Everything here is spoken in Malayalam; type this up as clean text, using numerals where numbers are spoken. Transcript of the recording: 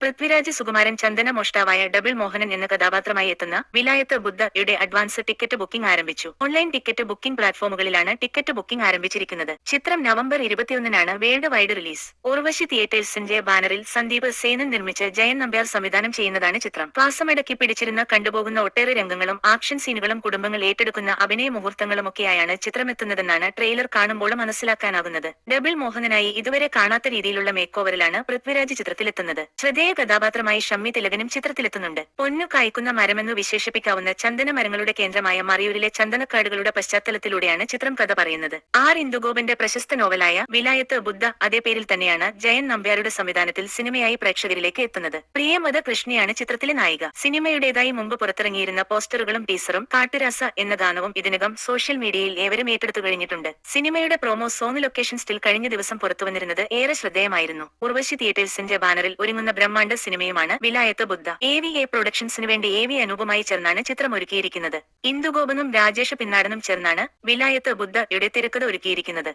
പൃഥ്വിരാജ് സുകുമാരൻ ചന്ദന മോഷ്ടാവായ ഡബിൾ മോഹനൻ എന്ന കഥാപാത്രമായി എത്തുന്ന വിലായത്ത് ബുദ്ധയുടെ അഡ്വാൻസ് ടിക്കറ്റ് ബുക്കിംഗ് ആരംഭിച്ചു. ഓൺലൈൻ ടിക്കറ്റ് ബുക്കിംഗ് പ്ലാറ്റ്ഫോമുകളിലാണ് ടിക്കറ്റ് ബുക്കിംഗ് ആരംഭിച്ചിരിക്കുന്നത്. ചിത്രം നവംബർ 21-നാണ് വേൾഡ് വൈഡ് റിലീസ്. ഉർവശി തിയേറ്റേഴ്സിന്റെ ബാനറിൽ സന്ദീപ് സേനൻ നിർമ്മിച്ച് ജയൻ നമ്പ്യാർ സംവിധാനം ചെയ്യുന്നതാണ് ചിത്രം. ശ്വാസമടക്കി പിടിച്ചിരുന്ന് കണ്ടുപോകുന്ന ഒട്ടേറെ രംഗങ്ങളും ആക്ഷൻ സീനുകളും കുടുംബങ്ങൾ ഏറ്റെടുക്കുന്ന അഭിനയ മുഹൂർത്തങ്ങളുമൊക്കെയായാണ് ചിത്രമെത്തുന്നതെന്നാണ് ട്രെയിലർ കാണുമ്പോൾ മനസ്സിലാക്കാനാവുന്നത്. ഡബിൾ മോഹനനായി ഇതുവരെ കാണാത്ത രീതിയിലുള്ള മേക്കോവറിലാണ് പൃഥ്വിരാജ് ചിത്രത്തിലെത്തുന്നത്. ശ്രദ്ധേയ കഥാപാത്രമായി ഷമ്മി തിലകനും ചിത്രത്തിലെത്തുന്നുണ്ട്. പൊന്നു കായ്ക്കുന്ന മരമെന്നു വിശേഷിപ്പിക്കാവുന്ന ചന്ദന മരങ്ങളുടെ കേന്ദ്രമായ മറയൂരിലെ ചന്ദനക്കാടുകളുടെ പശ്ചാത്തലത്തിലൂടെയാണ് ചിത്രം കഥ പറയുന്നത്. ആർ ഇന്ദുഗോപന്റെ പ്രശസ്ത നോവലായ വിലായത്ത് ബുദ്ധ അതേ പേരിൽ തന്നെയാണ് ജയൻ നമ്പ്യാരുടെ സംവിധാനത്തിൽ സിനിമയായി പ്രേക്ഷകരിലേക്ക് എത്തുന്നത്. പ്രിയമത കൃഷ്ണയാണ് ചിത്രത്തിലെ നായിക. സിനിമയുടേതായി മുമ്പ് പുറത്തിറങ്ങിയിരുന്ന പോസ്റ്ററുകളും ടീസറും കാട്ടുരാസ എന്ന ഗാനവും ഇതിനകം സോഷ്യൽ മീഡിയയിൽ ഏവരും ഏറ്റെടുത്തു കഴിഞ്ഞിട്ടുണ്ട്. സിനിമയുടെ പ്രോമോ സോങ് ലൊക്കേഷൻ സ്റ്റിൽ കഴിഞ്ഞ ദിവസം പുറത്തുവന്നിരുന്നത് ഏറെ ശ്രദ്ധേയമായിരുന്നു. ഉർവശി തിയേറ്റേഴ്സിന്റെ ബാനറിൽ ഒരുങ്ങുന്ന ബ്രഹ്മാണ്ഡ സിനിമയുമാണ് വിലായത്ത് ബുദ്ധ. AVA പ്രൊഡക്ഷൻസിനു വേണ്ടി AV അനൂപുമായി ചേർന്നാണ് ചിത്രം ഒരുക്കിയിരിക്കുന്നത്. ഇന്ദുഗോപനും രാജേഷ് പിന്നാടനും ചേർന്നാണ് വിലായത്ത് ബുദ്ധയുടെ തിരക്കഥ ഒരുക്കിയിരിക്കുന്നത്.